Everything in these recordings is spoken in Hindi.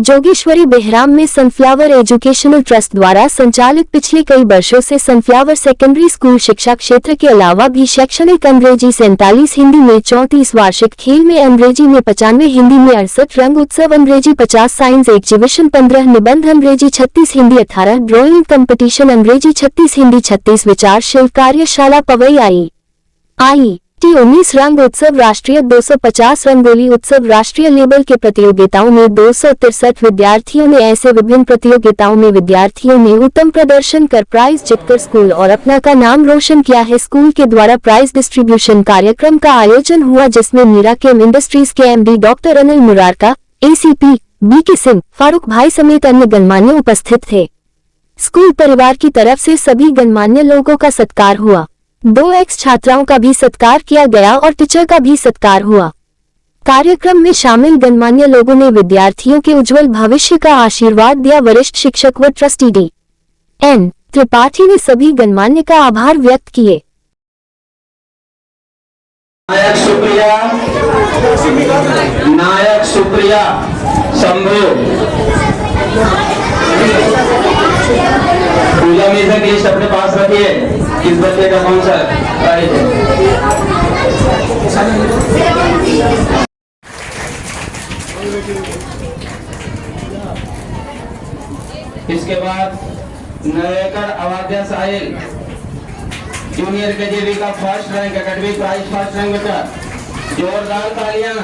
जोगेश्वरी बेहराम में सनफ्लावर एजुकेशनल ट्रस्ट द्वारा संचालित पिछले कई वर्षों से सनफ्लावर सेकेंडरी स्कूल शिक्षा क्षेत्र के अलावा भी शैक्षणिक अंग्रेजी 47, हिंदी में 34 वार्षिक, खेल में अंग्रेजी में 95, हिंदी में 68, रंग उत्सव अंग्रेजी 50, साइंस एग्जीबिशन 15, निबंध अंग्रेजी 36, हिंदी 18, ड्राइंग कंपटीशन अंग्रेजी 36, हिंदी 36, विचारशील कार्यशाला पवई आई 19, रंग उत्सव राष्ट्रीय 250, रंगोली उत्सव राष्ट्रीय लेवल के प्रतियोगिताओं में 263 विद्यार्थियों ने ऐसे विभिन्न प्रतियोगिताओं में विद्यार्थियों ने उत्तम प्रदर्शन कर प्राइज जीतकर स्कूल और अपना का नाम रोशन किया है। स्कूल के द्वारा प्राइज डिस्ट्रीब्यूशन कार्यक्रम का आयोजन हुआ जिसमें मीरा केम इंडस्ट्रीज के MD doctor Anil Murarka, ACP BK Singh, Farooq भाई समेत अन्य गणमान्य उपस्थित थे। स्कूल परिवार की तरफ से सभी गणमान्य लोगों का सत्कार हुआ। 2 एक्स छात्राओं का भी सत्कार किया गया और टीचर का भी सत्कार हुआ। कार्यक्रम में शामिल गणमान्य लोगों ने विद्यार्थियों के उज्जवल भविष्य का आशीर्वाद दिया। वरिष्ठ शिक्षक व ट्रस्टी डी.एन. त्रिपाठी ने सभी गणमान्य का आभार व्यक्त किए। नायक सुप्रिया शंभू पूजा म्यूजिक लिस्ट अपने पास रखिए। किस बच्चे का कौन सा प्राइज है? इसके बाद नरेकर अवाध्या साहिल जूनियर केजीबी का first rank, academic prize first rank. बेटा जोरदार तालियां।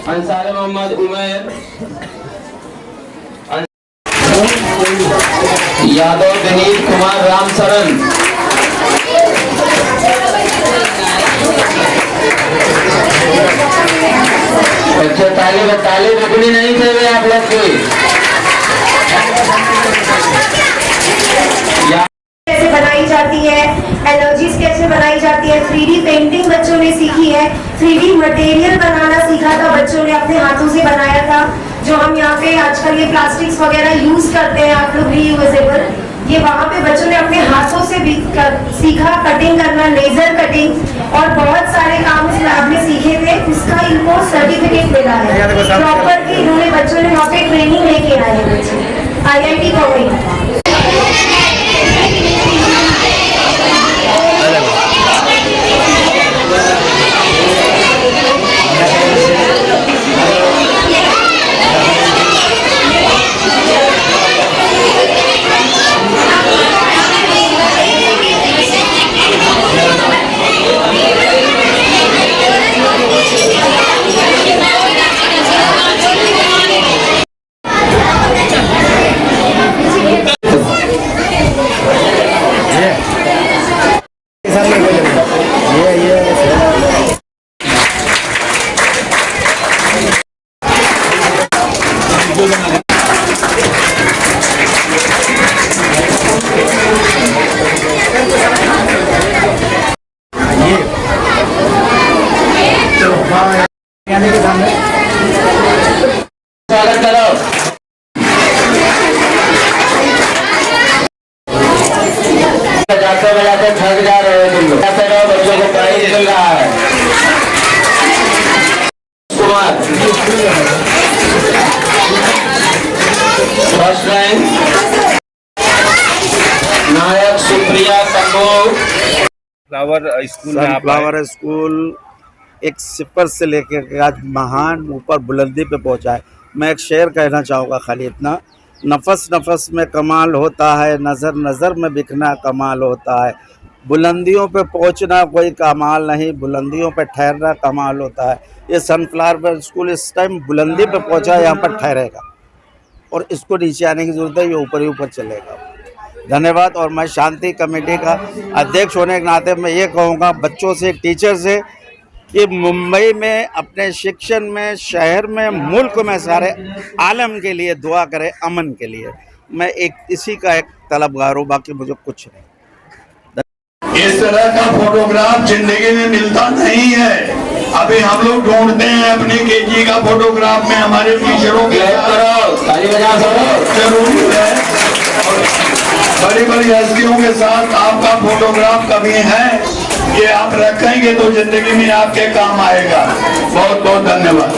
अंसार मोहम्मद उमर यादव विनीत कुमार रामचरण, अच्छा ताली रुकनी नहीं चाहिए आप लोग की। कैसे बनाई जाती है, एलर्जीज कैसे बनाई जाती है, 3D पेंटिंग बच्चों ने सीखी है, 3D मटेरियल बनाना सीखा था, बच्चों ने अपने हाथों से बनाया था। जो हम यहाँ पे आजकल ये प्लास्टिक्स वगैरह यूज करते हैं, आप लोग रीयूजेबल, ये वहाँ पे बच्चों ने अपने हाथों से भी सीखा। कटिंग करना, लेजर कटिंग और बहुत सारे काम इस लैब में सीखे थे। उसका इनको सर्टिफिकेट मिला है प्रॉपर की। इन्होंने बच्चों ने वहाँ पे ट्रेनिंग लेके आए हैं बच्चे IIT पवई। स्वागत करो। बजाते बजाते थक जा रहे हो तुम लोग। बच्चों को प्राइज मिल रहा है। कुमार फर्स्ट रैंक, नायक सुप्रिया शंभू। फ्लावर स्कूल एक सिफर से लेकर आज महान ऊपर बुलंदी पे पहुंचा है। मैं एक शेर कहना चाहूँगा, खाली इतना, नफस नफस में कमाल होता है, नज़र नज़र में बिखना कमाल होता है, बुलंदियों पे पहुंचना कोई कमाल नहीं, बुलंदियों पे ठहरना कमाल होता है। ये सनफ्लावर स्कूल इस टाइम बुलंदी पे पहुंचा है, यहाँ पर ठहरेगा और इसको नीचे आने की ज़रूरत है, ये ऊपर ही ऊपर चलेगा। धन्यवाद। और मैं शांति कमेटी का अध्यक्ष होने के नाते मैं ये कहूँगा बच्चों से, टीचर से, कि मुंबई में अपने शिक्षण में, शहर में, मुल्क में, सारे आलम के लिए दुआ करें, अमन के लिए। मैं एक इसी का एक तलबगार हूँ, बाकी मुझे कुछ नहीं। इस तरह का फोटोग्राफ जिंदगी में मिलता नहीं है। अभी हम लोग ढूंढते हैं अपने केजी का फोटोग्राफ में हमारे टीचरों के जरूरी है। बड़ी बड़ी हस्तियों के साथ आपका फोटोग्राफ कभी है ये आप रखेंगे तो जिंदगी में आपके काम आएगा। बहुत बहुत धन्यवाद।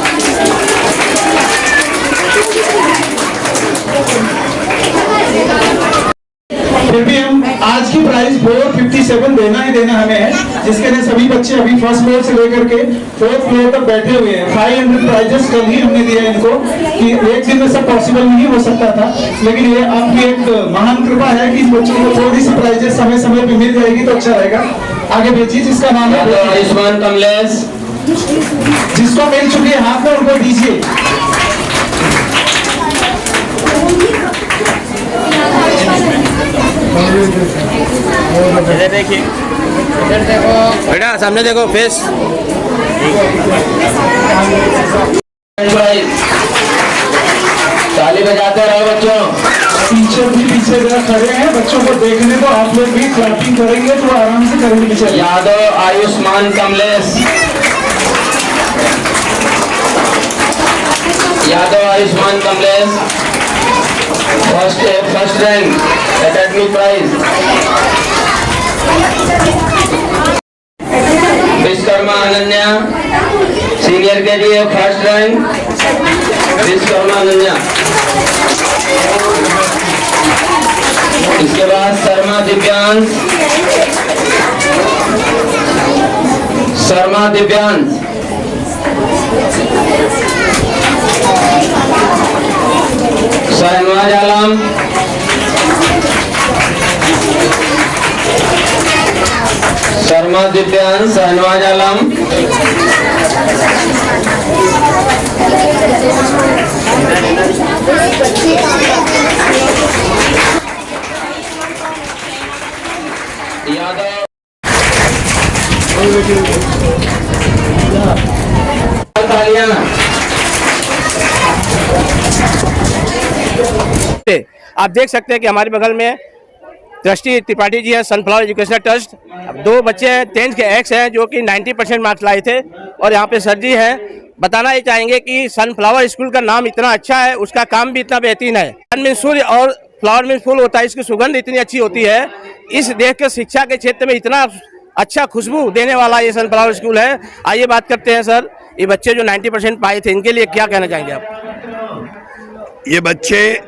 फिर भी हम आज की प्राइस 457 देना ही देना हमें है, जिसके लिए सभी बच्चे अभी फर्स्ट फ्लोर से लेकर के 4th फ्लोर तक बैठे हुए हैं। 500 प्राइजेस कल ही हमने दिया इनको कि एक दिन में सब पॉसिबल नहीं हो सकता था, लेकिन ये आपकी एक महान कृपा है कि बच्चों को थोड़ी सी प्राइजेस समय समय पे मिल जाएगी तो अच्छा रहेगा। आगे भेजिए, जिसका नाम है आयुष्मान कमलेश, जिसको मिल चुकी है हाथ में उनको दीजिए। इधर देखिए, इधर देखो बेटा, सामने देखो फेस। ताली बजाते रहो बच्चों। टीचर भी पीछे जरा खड़े हैं, बच्चों को देखने तो आप लोग भी क्लैपिंग करेंगे तो आराम से करेंगे पीछे। Yadav Ayushman Kamlesh, Yadav Ayushman Kamlesh, first rank academy prize. Vishwakarma Ananya, senior के लिए फर्स्ट रैंक, विश्वकर्मा अनन्या। इसके बाद शर्मा दिव्यांश, शर्मा दिव्यांश, शहनवाज आलम, शर्मा दिव्यांश, शहनवाज आलम। यादव तालियां। आप देख सकते हैं कि हमारे बगल में ट्रस्टी त्रिपाठी जी हैं, सनफ्लावर एजुकेशनल ट्रस्ट। दो बच्चे हैं 10th के एक्स हैं जो कि 90% मार्क्स लाए थे, और यहाँ पे सर जी हैं। बताना ही चाहेंगे कि सनफ्लावर स्कूल का नाम इतना अच्छा है, उसका काम भी इतना बेहतरीन है। सन में सूर्य और फ्लावर में फूल होता है, इसकी सुगंध इतनी अच्छी होती है। इस देश के शिक्षा के क्षेत्र में इतना अच्छा खुशबू देने वाला ये सनफ्लावर स्कूल है। आइए बात करते हैं सर, ये बच्चे जो 90% पाए थे, इनके लिए क्या कहना चाहेंगे आप? ये बच्चे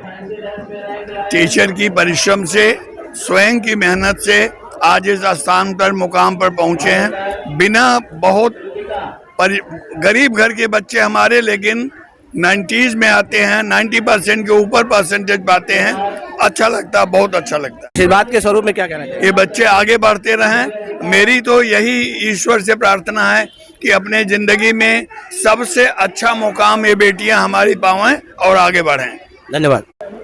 टीचर की परिश्रम से, स्वयं की मेहनत से आज इस स्थान पर मुकाम पर पहुंचे हैं। बिना बहुत गरीब घर के बच्चे हमारे, लेकिन 90s में आते हैं, 90% के ऊपर परसेंटेज पाते हैं। अच्छा लगता है, बहुत अच्छा लगता है। इस बात के स्वरूप में क्या कहना चाहिए? ये बच्चे आगे बढ़ते रहें। मेरी तो यही ईश्वर से प्रार्थना है कि अपने जिंदगी में सबसे अच्छा मुकाम ये बेटियां हमारी पावें और आगे बढ़ें। धन्यवाद।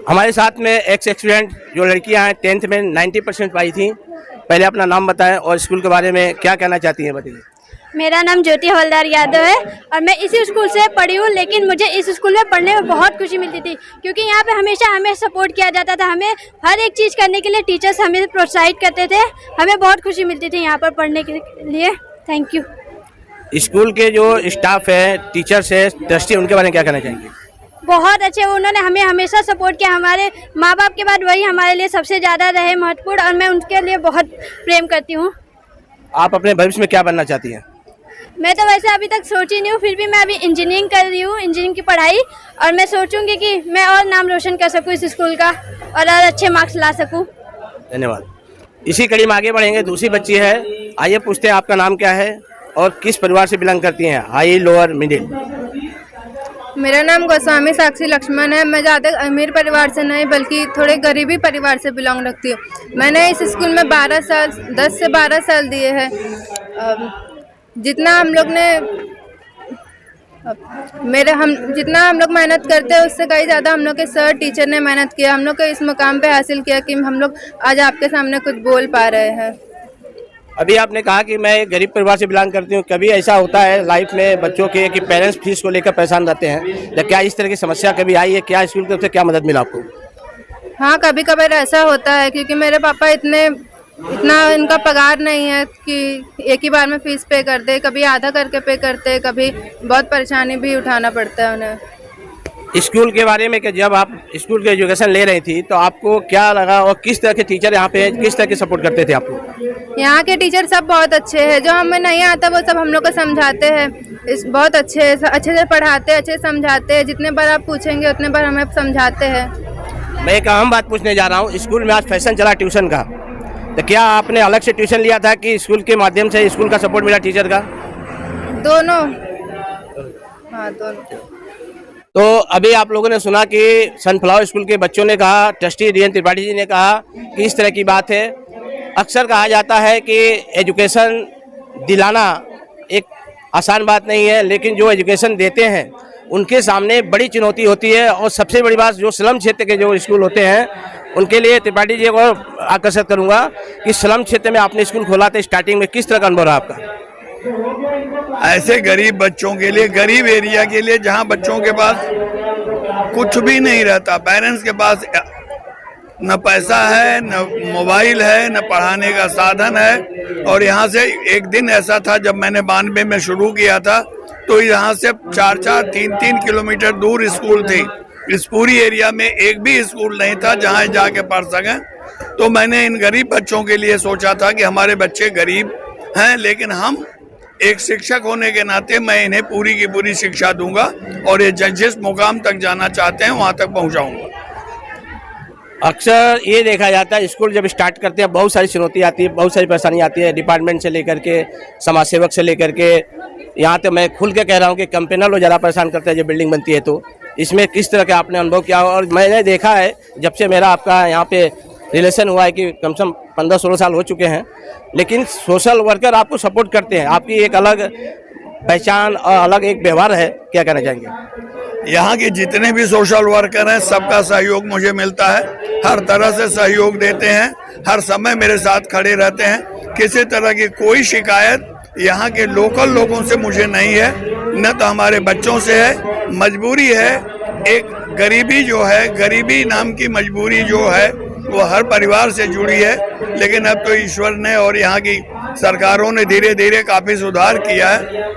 हमारे साथ में एक्स स्टूडेंट जो लड़कियां हैं 10th में 90% पाई थी, पहले अपना नाम बताएं और स्कूल के बारे में क्या कहना चाहती हैं बताइए। मेरा नाम ज्योति हवलदार यादव है और मैं इसी स्कूल से पढ़ी हूँ, लेकिन मुझे इस स्कूल में पढ़ने में बहुत खुशी मिलती थी, क्योंकि यहाँ पे हमेशा हमें सपोर्ट किया जाता था। हमें हर एक चीज़ करने के लिए टीचर्स हमें प्रोत्साहित करते थे। हमें बहुत खुशी मिलती थी यहाँ पर पढ़ने के लिए। Thank you. स्कूल के जो स्टाफ है, टीचर्स है, ट्रस्टी, उनके बारे में क्या कहना चाहेंगे? बहुत अच्छे, उन्होंने हमें हमेशा सपोर्ट किया। हमारे माँ बाप के बाद वही हमारे लिए सबसे ज़्यादा रहे महत्वपूर्ण, और मैं उनके लिए बहुत प्रेम करती हूँ। आप अपने भविष्य में क्या बनना चाहती हैं? मैं तो वैसे अभी तक सोची नहीं हूँ, फिर भी मैं अभी इंजीनियरिंग कर रही हूँ, इंजीनियरिंग की पढ़ाई, और मैं सोचूंगी कि मैं और नाम रोशन कर सकूँ इस स्कूल का और अच्छे मार्क्स ला सकूँ। धन्यवाद। इसी कड़ी में आगे बढ़ेंगे। दूसरी बच्ची है, आइए पूछते हैं आपका नाम क्या है और किस परिवार से बिलोंग करती हैं? High, lower, middle? मेरा नाम गोस्वामी साक्षी लक्ष्मण है। मैं ज़्यादा अमीर परिवार से नहीं बल्कि थोड़े गरीबी परिवार से बिलोंग रखती हूँ। मैंने इस स्कूल में 10 से 12 साल दिए हैं। जितना हम लोग मेहनत करते हैं उससे कहीं ज़्यादा हम लोग के सर टीचर ने मेहनत किया, हम लोग को इस मुकाम पे हासिल किया कि हम लोग आज आपके सामने कुछ बोल पा रहे हैं। अभी आपने कहा कि मैं एक गरीब परिवार से बिलोंग करती हूँ। कभी ऐसा होता है लाइफ में बच्चों के कि पेरेंट्स फीस को लेकर परेशान रहते हैं, तो क्या इस तरह की समस्या कभी आई है? क्या स्कूल की तरफ से क्या मदद मिला आपको? हाँ, कभी कभार ऐसा होता है, क्योंकि मेरे पापा इतना इनका पगार नहीं है कि एक ही बार में फीस पे कर दे। कभी आधा करके पे करते, कभी बहुत परेशानी भी उठाना पड़ता है उन्हें। स्कूल के बारे में कि जब आप स्कूल की एजुकेशन ले रही थी तो आपको क्या लगा और किस तरह के टीचर यहाँ पे किस तरह के सपोर्ट करते थे आपको? यहाँ के टीचर सब बहुत अच्छे हैं, जो हमें नहीं आता वो सब हम लोग को समझाते हैं। बहुत अच्छे से पढ़ाते हैं, अच्छे से समझाते हैं। जितने बार आप पूछेंगे उतने बार हमें समझाते हैं। मैं एक अहम बात पूछने जा रहा हूँ। स्कूल में आज फैशन चला ट्यूशन का, तो क्या आपने अलग से ट्यूशन लिया था कि स्कूल के माध्यम से स्कूल का सपोर्ट मिला टीचर का? दोनों। हाँ, दोनों। तो अभी आप लोगों ने सुना कि सनफ्लावर स्कूल के बच्चों ने कहा, ट्रस्टी DN त्रिपाठी जी ने कहा कि इस तरह की बात है। अक्सर कहा जाता है कि एजुकेशन दिलाना एक आसान बात नहीं है, लेकिन जो एजुकेशन देते हैं उनके सामने बड़ी चुनौती होती है। और सबसे बड़ी बात, जो स्लम क्षेत्र के जो स्कूल होते हैं उनके लिए त्रिपाठी जी को आकर्षित करूंगा कि स्लम क्षेत्र में आपने स्कूल खोला था, स्टार्टिंग में किस तरह का अनुभव रहा आपका? ऐसे गरीब बच्चों के लिए, गरीब एरिया के लिए, जहां बच्चों के पास कुछ भी नहीं रहता, पेरेंट्स के पास न पैसा है, न मोबाइल है, न पढ़ाने का साधन है। और यहाँ से एक दिन ऐसा था जब मैंने 92 में शुरू किया था, तो यहाँ से 4-4, 3-3 किलोमीटर दूर स्कूल थी। इस पूरी एरिया में एक भी स्कूल नहीं था जहाँ जाके पढ़ सकें। तो मैंने इन गरीब बच्चों के लिए सोचा था कि हमारे बच्चे गरीब हैं, लेकिन हम एक शिक्षक होने के नाते मैं इन्हें पूरी की पूरी शिक्षा दूंगा और ये जिस मुकाम तक जाना चाहते हैं वहां तक पहुंचाऊंगा। अक्सर ये देखा जाता है, स्कूल जब स्टार्ट करते हैं बहुत सारी चुनौती आती है, बहुत सारी परेशानी आती है, डिपार्टमेंट से लेकर के, समाज सेवक से लेकर के, यहाँ तो मैं खुल के कह रहा हूँ कि कंपेनर लोग ज़्यादा परेशान करते हैं जब बिल्डिंग बनती है। तो इसमें किस तरह का आपने अनुभव किया? और मैंने देखा है जब से मेरा आपका यहाँ पे रिलेशन हुआ है कि कम से कम 15-16 साल हो चुके हैं, लेकिन सोशल वर्कर आपको सपोर्ट करते हैं, आपकी एक अलग पहचान और अलग एक व्यवहार है। क्या कहना चाहेंगे? यहाँ के जितने भी सोशल वर्कर हैं सबका सहयोग मुझे मिलता है, हर तरह से सहयोग देते हैं, हर समय मेरे साथ खड़े रहते हैं। किसी तरह की कोई शिकायत यहाँ के लोकल लोगों से मुझे नहीं है, न तो हमारे बच्चों से है। मजबूरी है, एक गरीबी जो है, गरीबी नाम की मजबूरी जो है वो हर परिवार से जुड़ी है, लेकिन अब तो ईश्वर ने और यहाँ की सरकारों ने धीरे धीरे काफी सुधार किया है।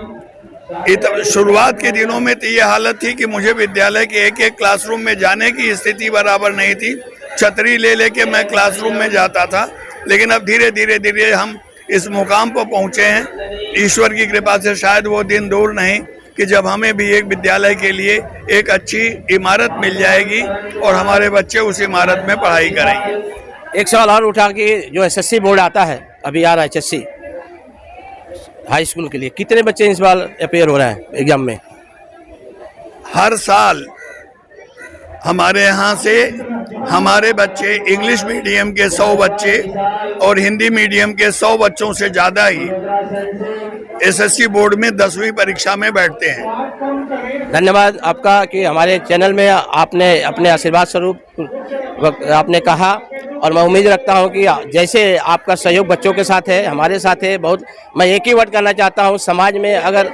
शुरुआत के दिनों में तो ये हालत थी कि मुझे विद्यालय के एक क्लासरूम में जाने की स्थिति बराबर नहीं थी। छतरी ले लेके मैं क्लासरूम में जाता था, लेकिन अब धीरे धीरे हम इस मुकाम पर पहुंचे हैं। ईश्वर की कृपा से शायद वो दिन दूर नहीं कि जब हमें भी एक विद्यालय के लिए एक अच्छी इमारत मिल जाएगी और हमारे बच्चे उस इमारत में पढ़ाई करेंगे। एक सवाल और उठा कि जो SSC बोर्ड आता है, अभी आ रहा है HSC हाई स्कूल के लिए, कितने बच्चे इस बार अपेयर हो रहे हैं एग्जाम में? हर साल हमारे यहाँ से हमारे बच्चे इंग्लिश मीडियम के 100 बच्चे और हिंदी मीडियम के 100 बच्चों से ज़्यादा ही SSC बोर्ड में 10वीं परीक्षा में बैठते हैं। धन्यवाद आपका कि हमारे चैनल में आपने अपने आशीर्वाद स्वरूप आपने कहा, और मैं उम्मीद रखता हूं कि जैसे आपका सहयोग बच्चों के साथ है, हमारे साथ है। बहुत मैं एक ही वर्ड करना चाहता हूं, समाज में अगर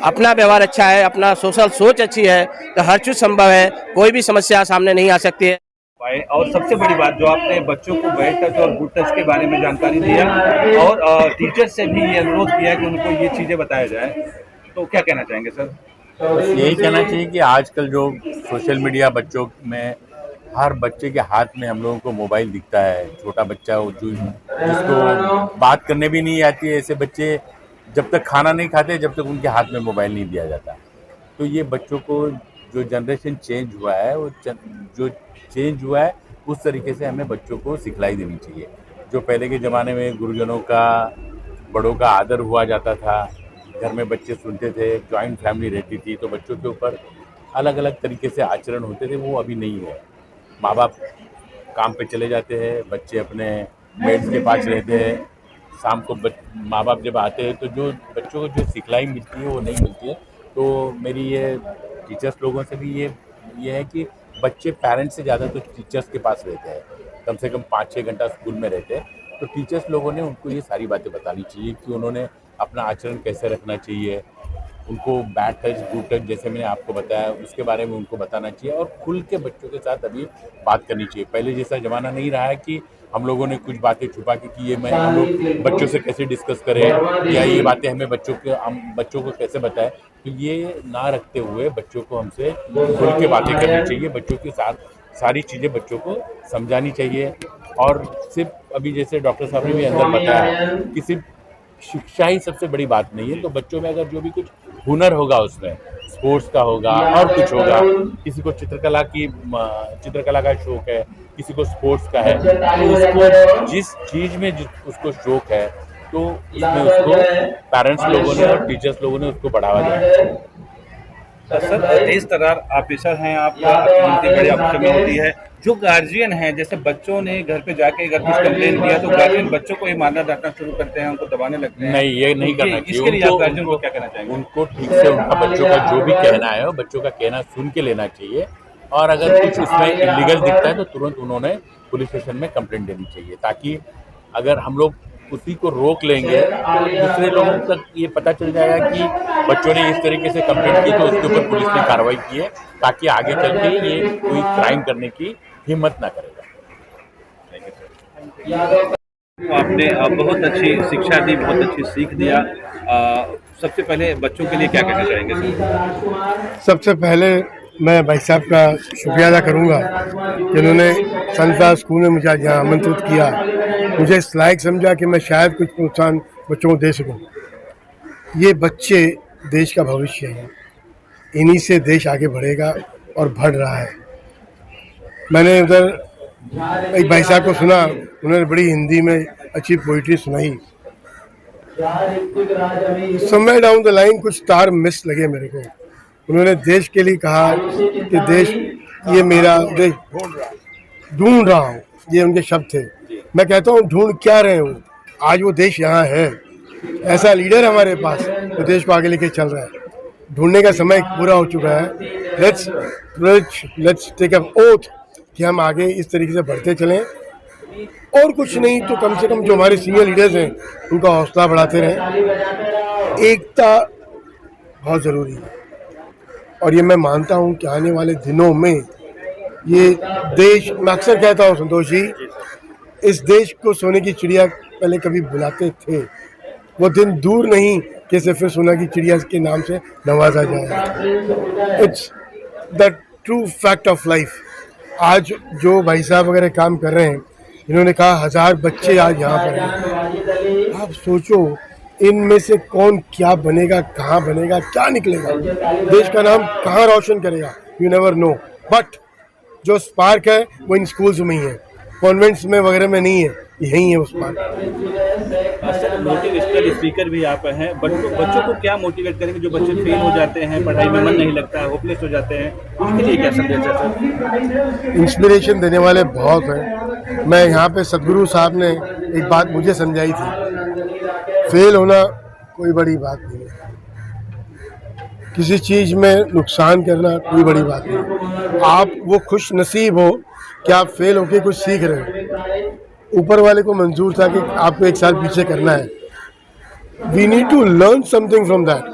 अपना व्यवहार अच्छा है, अपना सोशल सोच अच्छी है, तो हर चीज़ संभव है, कोई भी समस्या सामने नहीं आ सकती है। और सबसे बड़ी बात जो आपने बच्चों को बैड टच और गुड टच के बारे में जानकारी दिया और टीचर से भी ये अनुरोध किया कि उनको ये चीज़ें बताया जाए, तो क्या कहना चाहेंगे सर? बस यही कहना चाहिए कि आजकल जो सोशल मीडिया बच्चों में, हर बच्चे के हाथ में हम लोगों को मोबाइल दिखता है। छोटा बच्चा हो जिसको बात करने भी नहीं आती है, ऐसे बच्चे जब तक खाना नहीं खाते जब तक उनके हाथ में मोबाइल नहीं दिया जाता। तो ये बच्चों को जो जनरेशन चेंज हुआ है, वो जो चेंज हुआ है उस तरीके से हमें बच्चों को सिखलाई देनी चाहिए। जो पहले के ज़माने में गुरुजनों का, बड़ों का आदर हुआ जाता था, घर में बच्चे सुनते थे, जॉइंट फैमिली रहती थी, तो बच्चों के ऊपर अलग अलग तरीके से आचरण होते थे, वो अभी नहीं है। माँ बाप काम पे चले जाते हैं, बच्चे अपने मेड्स के पास रहते हैं, शाम को माँ बाप जब आते हैं तो जो बच्चों को जो सिखलाई मिलती है वो नहीं मिलती है। तो मेरी ये टीचर्स लोगों से भी ये है कि बच्चे पेरेंट्स से ज़्यादा तो टीचर्स के पास रहते हैं, कम से कम 5-6 घंटा स्कूल में रहते हैं। तो टीचर्स लोगों ने उनको ये सारी बातें बतानी चाहिए कि उन्होंने अपना आचरण कैसे रखना चाहिए, उनको बैड टच गुड टच जैसे मैंने आपको बताया उसके बारे में उनको बताना चाहिए, और खुल के बच्चों के साथ अभी बात करनी चाहिए। पहले जैसा ज़माना नहीं रहा है कि हम लोगों ने कुछ बातें छुपा के कि ये हम लोग बच्चों से कैसे डिस्कस करें या ये बातें हमें बच्चों को कैसे बताएं। तो ये ना रखते हुए बच्चों को हमसे खुल के बातें करनी चाहिए, बच्चों के साथ सारी चीज़ें बच्चों को समझानी चाहिए। और सिर्फ अभी जैसे डॉक्टर साहब ने भी अंदर बताया कि सिर्फ शिक्षा ही सबसे बड़ी बात नहीं है, तो बच्चों में अगर जो भी कुछ हुनर होगा, उसमें स्पोर्ट्स का होगा और कुछ होगा, किसी को चित्रकला का शौक है, किसी को स्पोर्ट्स का है, तो उसको जिस चीज़ में उसको शौक है तो उसमें उसको पेरेंट्स लोगों ने और टीचर्स लोगों ने उसको बढ़ावा दिया। सर, तेज तर्रार ऑफिसर हैं आप, इतनी बड़ी ऑफिसर में होती है, जो गार्जियन हैं, जैसे बच्चों ने घर पे जाके अगर कुछ कंप्लेन किया तो गार्जियन बच्चों को ही मारना डांटना शुरू करते हैं, उनको दबाने लगते हैं। नहीं, ये नहीं करना इसके लिए आप गार्जियन को क्या कहना चाहेंगे? उनको ठीक से उनका बच्चों का जो भी कहना है वो बच्चों का कहना सुन के लेना चाहिए, और अगर कुछ उसमें इलीगल दिखता है तो तुरंत उन्होंने पुलिस स्टेशन में कंप्लेंट देनी चाहिए, ताकि अगर हम लोग उसी को रोक लेंगे तो दूसरे लोगों तक ये पता चल जाएगा कि बच्चों ने इस तरीके से कंप्लेंट की तो उसके ऊपर पुलिस ने कार्रवाई की है, ताकि आगे चल के ये कोई क्राइम करने की हिम्मत ना करेगा। आपने बहुत अच्छी शिक्षा दी, बहुत अच्छी सीख दिया। सबसे पहले बच्चों के लिए क्या कहना चाहेंगे सर? सबसे पहले मैं भाई साहब का शुक्रिया अदा करूंगा जिन्होंने सनफ्लावर स्कूल में मुझे यहाँ आमंत्रित किया, मुझे इस लायक समझा कि मैं शायद कुछ प्रोत्साहन बच्चों को दे सकूं। ये बच्चे देश का भविष्य हैं, इन्हीं से देश आगे बढ़ेगा और बढ़ रहा है। मैंने उधर एक भाई साहब को सुना, उन्होंने बड़ी हिंदी में अच्छी पोइट्री सुनाई। समय डाउन द लाइन कुछ तार मिस लगे मेरे को। उन्होंने देश के लिए कहा कि देश, ये मेरा देश ढूंढ रहा हूँ, ये उनके शब्द थे। मैं कहता हूँ ढूंढ क्या रहे हो, आज वो देश यहाँ है, ऐसा लीडर हमारे पास तो देश को आगे लेके चल रहा है। ढूंढने का समय पूरा हो चुका है। लेट्स टेक अ ओथ कि हम आगे इस तरीके से बढ़ते चलें, और कुछ नहीं तो कम से कम जो हमारे सीनियर लीडर्स हैं उनका हौसला बढ़ाते रहें। एकता बहुत ज़रूरी है, और ये मैं मानता हूँ कि आने वाले दिनों में ये देश, मैं अक्सर कहता हूँ संतोष जी, इस देश को सोने की चिड़िया पहले कभी बुलाते थे, वो दिन दूर नहीं कि इसे फिर सोने की चिड़िया के नाम से नवाजा जाए। It's the true fact of life. आज जो भाई साहब वगैरह काम कर रहे हैं, इन्होंने कहा 1000 बच्चे आज यहाँ पर हैं। आप सोचो इनमें से कौन क्या बनेगा, कहाँ बनेगा, क्या निकलेगा, देश का नाम कहाँ रोशन करेगा, यू नेवर नो। बट जो स्पार्क है वो इन स्कूल्स में ही है, कॉन्वेंट्स में वगैरह में नहीं है, यही है उस पार्क। मोटिवेशनल स्पीकर भी आप हैं, बच्चों को क्या मोटिवेट करेंगे जो बच्चे फेल हो जाते हैं, पढ़ाई में मन नहीं लगता है, होपलेस हो जाते हैं, उनके लिए क्या संदेश है सर? इंस्पिरेशन देने वाले बहुत हैं। मैं यहाँ पे सदगुरु साहब ने एक बात मुझे समझाई थी, फेल होना कोई बड़ी बात नहीं है, किसी चीज़ में नुकसान करना कोई बड़ी बात नहीं। आप वो खुश नसीब हो कि आप फेल होके कुछ सीख रहे हो, ऊपर वाले को मंजूर था कि आपको 1 साल पीछे करना है। We need to learn something from that,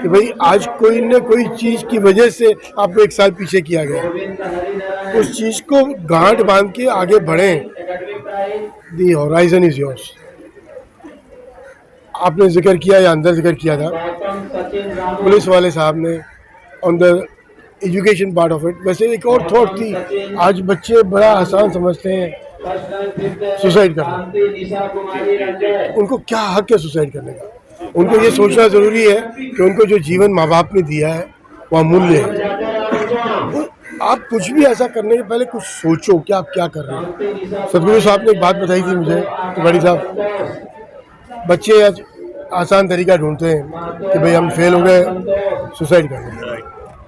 कि भाई आज कोई न कोई चीज़ की वजह से आपको 1 साल पीछे किया गया, उस चीज़ को गांठ बांध के आगे बढ़ें। दी होराइजन इज योर्स। आपने जिक्र किया या अंदर जिक्र किया था पुलिस वाले साहब ने on the education part of it. वैसे एक और थॉट थी, आज बच्चे बड़ा आसान समझते हैं सुसाइड करना, उनको क्या हक है सुसाइड करने का? उनको ये सोचना ज़रूरी है कि उनको जो जीवन माँ बाप ने दिया है वो अमूल्य है। आप कुछ भी ऐसा करने के पहले कुछ सोचो कि आप क्या कर रहे हो। सदगुरु साहब ने एक बात बताई थी मुझे कि बड़ी साहब, बच्चे आज आसान तरीका ढूंढते हैं कि भाई हम फेल हो गए, सुसाइड करना।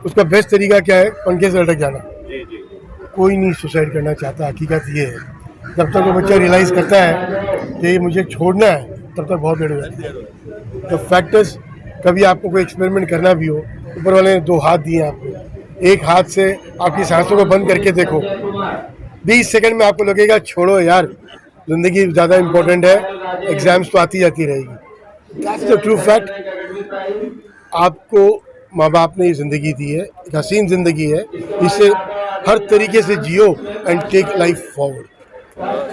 उसका बेस्ट तरीका क्या है? पंखे से लटक जाना। कोई नहीं सुसाइड करना चाहता, हकीकत ये है। जब तक वो बच्चा रियलाइज़ करता है कि मुझे छोड़ना है, तब तक बहुत देर हो जाती है। तो फैक्टर्स, कभी आपको कोई एक्सपेरिमेंट करना भी हो, ऊपर वाले ने 2 हाथ दिए आपको, एक हाथ से आपकी सांसों को बंद करके देखो, 20 सेकंड में आपको लगेगा छोड़ो यार, ज़िंदगी ज़्यादा इम्पोर्टेंट है, एग्जाम्स तो आती जाती रहेगी। That's the true fact. आपको माँ बाप ने ये ज़िंदगी दी है, एक हसीन ज़िंदगी है, इसे हर तरीके से जियो and take life forward.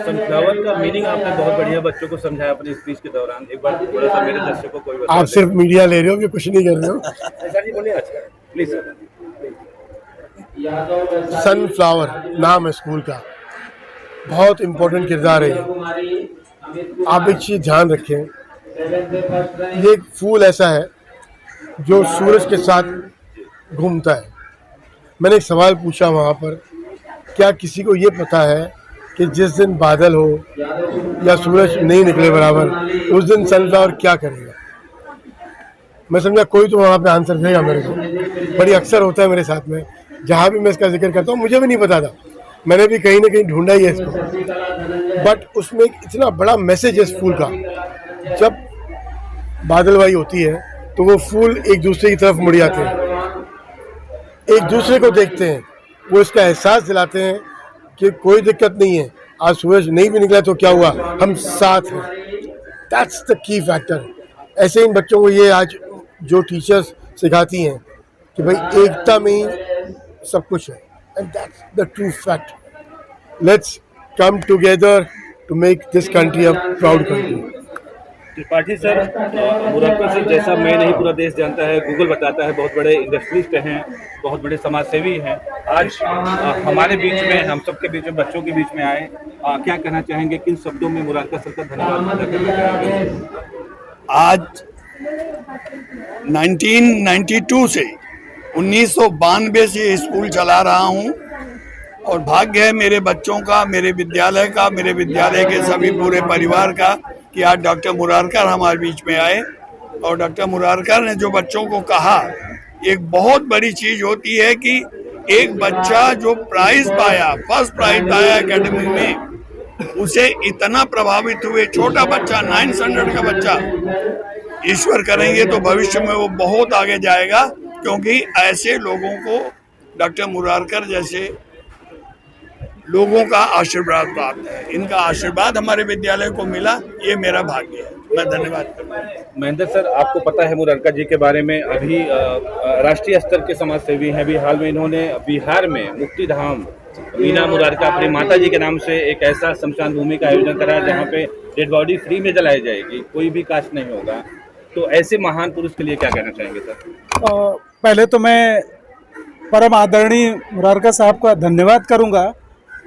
Sunflower का मीनिंग आपने बहुत बढ़िया बच्चों को समझाया अपनी स्पीच के दौरान। एक बार थोड़ा सा मेरे दर्शकों को भी आप सिर्फ मीडिया ले रहे हो कि कुछ नहीं कर रहे हो? सर जी बोलिए। अच्छा प्लीज सर। सनफ्लावर नाम है स्कूल का, बहुत इम्पोर्टेंट किरदार है ये। आप एक चीज़ ध्यान रखें, ये एक फूल ऐसा है जो सूरज के साथ घूमता है। मैंने एक सवाल पूछा वहाँ पर, क्या किसी को ये पता है कि जिस दिन बादल हो या सूरज नहीं निकले बराबर, उस दिन सनफ्लावर क्या करेगा? मैं समझा कोई तो वहाँ पे आंसर देगा मेरे को। बड़ी अक्सर होता है मेरे साथ में, जहाँ भी मैं इसका जिक्र करता हूँ, मुझे भी नहीं पता था, मैंने भी कहीं ना कहीं ढूंढा ही है इसको। बट उसमें एक इतना बड़ा मैसेज है इस फूल का। जब बादलवाई होती है तो वो फूल एक दूसरे की तरफ मुड़ जाते हैं, एक दूसरे को देखते हैं, वो इसका एहसास दिलाते हैं कि कोई दिक्कत नहीं है, आज सूरज नहीं भी निकला तो क्या हुआ, हम साथ हैं। That's the key factor. ऐसे इन बच्चों को ये आज जो टीचर्स सिखाती हैं कि भाई एकता में ही सब कुछ है, and that's the true fact. Let's come together to make this country a proud country. Tripathi sir, Murarka sir जैसा मैं नहीं पूरा देश जानता है, गूगल बताता है, बहुत बड़े इंडस्ट्रिस्ट हैं, बहुत बड़े समाज सेवी हैं। आज हमारे बीच में, हम सबके बीच में, बच्चों के बीच में आए, क्या कहना चाहेंगे, किन शब्दों में मुरारका सर का धन्यवाद अदा करना चाहेंगे? आज 1992 से 1992 से ये स्कूल चला रहा हूँ और भाग्य है मेरे बच्चों का, मेरे विद्यालय का, मेरे विद्यालय के सभी पूरे परिवार का कि आज डॉक्टर मुरारकर हमारे बीच में आए। और डॉक्टर मुरारकर ने जो बच्चों को कहा, एक बहुत बड़ी चीज़ होती है कि एक बच्चा जो प्राइज पाया, फर्स्ट प्राइज पाया एकेडमी में, उसे इतना प्रभावित हुए, छोटा बच्चा 9th स्टैंडर्ड का बच्चा, ईश्वर करेंगे तो भविष्य में वो बहुत आगे जाएगा, क्योंकि ऐसे लोगों को, डॉक्टर मुरारकर जैसे लोगों का आशीर्वाद प्राप्त है। इनका आशीर्वाद हमारे विद्यालय को मिला, ये मेरा भाग्य है। मैं धन्यवाद करता हूँ। महेंद्र सर, आपको पता है मुरारका जी के बारे में, अभी राष्ट्रीय स्तर के समाज सेवी हैं। अभी हाल में इन्होंने बिहार में मुक्ति धाम मीना मुरारका अपनी माता जी के नाम से एक ऐसा शमशान भूमि का आयोजन करा जहाँ पे डेड बॉडी फ्री में जलाई जाएगी, कोई भी कास्ट नहीं होगा। तो ऐसे महान पुरुष के लिए क्या कहना चाहेंगे सर? पहले तो मैं परम आदरणीय मुरारका साहब का धन्यवाद करूंगा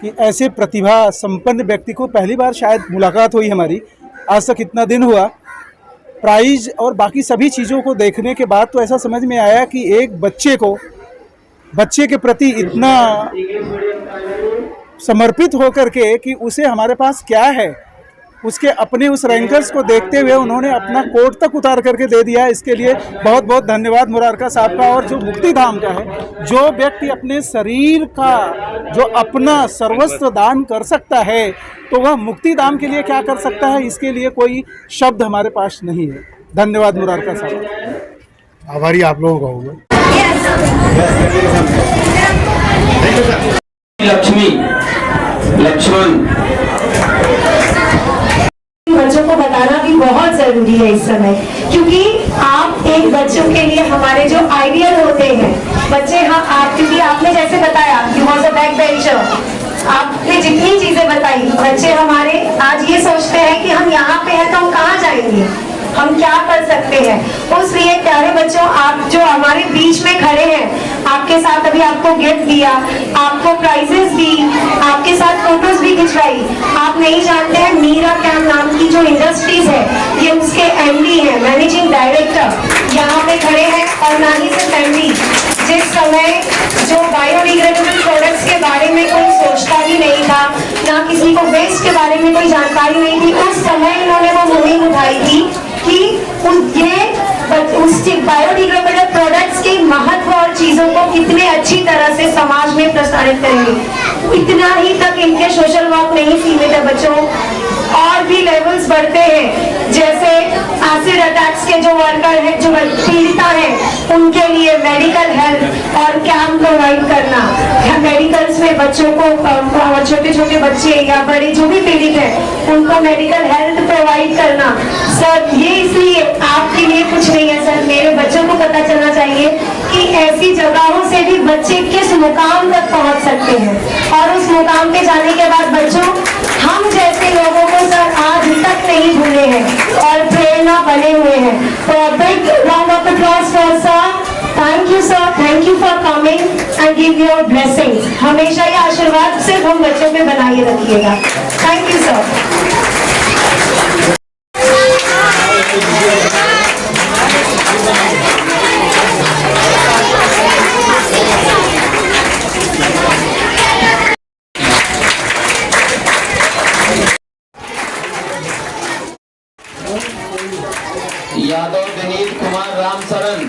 कि ऐसे प्रतिभा संपन्न व्यक्ति को पहली बार शायद मुलाकात हुई हमारी, आज तक इतना दिन हुआ। प्राइज और बाकी सभी चीज़ों को देखने के बाद तो ऐसा समझ में आया कि एक बच्चे के प्रति इतना समर्पित होकर के कि उसे हमारे पास क्या है, उसके अपने उस रैंकर्स को देखते हुए उन्होंने अपना कोट तक उतार करके दे दिया। इसके लिए बहुत बहुत धन्यवाद मुरारका साहब का। और जो मुक्ति धाम का है, जो व्यक्ति अपने शरीर का जो अपना सर्वस्व दान कर सकता है, तो वह मुक्ति धाम के लिए क्या कर सकता है, इसके लिए कोई शब्द हमारे पास नहीं है। धन्यवाद मुरारका साहब। आभारी आप लोगों का हूँ मैं। लक्ष्मी, लक्ष्मण, बच्चों को बताना भी बहुत जरूरी है इस समय, क्योंकि आप एक बच्चों के लिए हमारे जो आइडियल होते हैं बच्चे, हाँ आप, क्योंकि आपने जैसे बताया कि वॉज अ बैक बेंचर, आपने जितनी चीजें बताई, बच्चे हमारे आज ये सोचते हैं कि हम यहाँ पे हैं तो हम कहाँ जाएंगे, हम क्या कर सकते हैं। उसलिए प्यारे बच्चों, आप जो हमारे बीच में खड़े हैं, आपके साथ अभी आपको गिफ्ट दिया, आपको प्राइजेस दी, आपके साथ फोटोज भी खिंचवाई। आप नहीं जानते हैं, मीरा कैम नाम की जो इंडस्ट्रीज है, ये उसके एमडी है, मैनेजिंग डायरेक्टर यहाँ पे खड़े हैं। और ना ही सिर्फ एमडी, जिस समय जो बायोडिग्रेडेबल प्रोडक्ट्स के बारे में कोई सोचता ही नहीं था, ना किसी को वेस्ट के बारे में कोई जानकारी नहीं थी, उस समय इन्होंने वो मुहिम उठाई थी कि उस बायोडिग्रेडेबल प्रोडक्ट्स के महत्व और चीजों को कितने अच्छी तरह से समाज में प्रसारित करेंगे। इतना ही तक इनके सोशल वर्क नहीं सीमित है बच्चों, और भी लेवल्स बढ़ते हैं, जैसे एसिड अटैक्स के जो वर्कर हैं, जो पीड़िता हैं, उनके लिए मेडिकल हेल्थ और कैंप प्रोवाइड करना। मेडिकल्स में बच्चों को, छोटे छोटे बच्चे या बड़े जो भी पीड़ित हैं, उनको मेडिकल हेल्थ प्रोवाइड करना। सर ये इसलिए आपके लिए कुछ नहीं है सर, मेरे बच्चों को पता चलना चाहिए कि ऐसी जगहों से भी बच्चे किस मुकाम तक पहुंच सकते हैं, और उस मुकाम पे जाने के बाद बच्चों, हम जैसे लोगों को सर आज तक नहीं भूले हैं और प्रेरणा बने हुए हैं। तो big round of applause for sir. Thank you sir, thank you for coming and give your blessings. हमेशा ये आशीर्वाद सिर्फ हम बच्चों पे बनाए रखिएगा। Thank you sir. Yadav Vineet Kumar Ram Saran.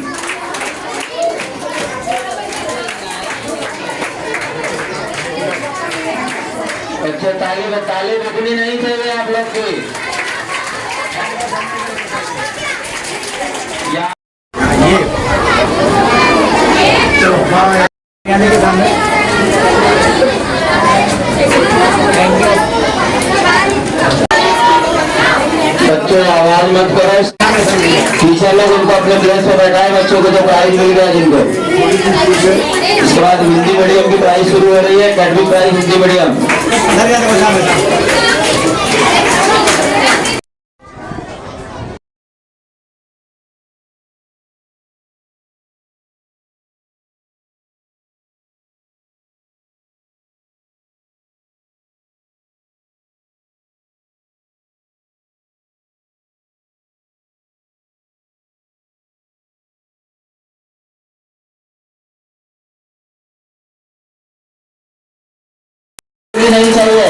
अच्छा, ताली रुकनी नहीं चाहिए आप लोग की। बच्चों आवाज मत करो, टीचर लोग उनको अपने प्लेस पर बैठाए। बच्चों को जो प्राइज मिल गया जिनको, इसके बाद हिंदी मीडियम की प्राइज शुरू हो रही है। Academic prize Hindi medium. नहीं चाहिए।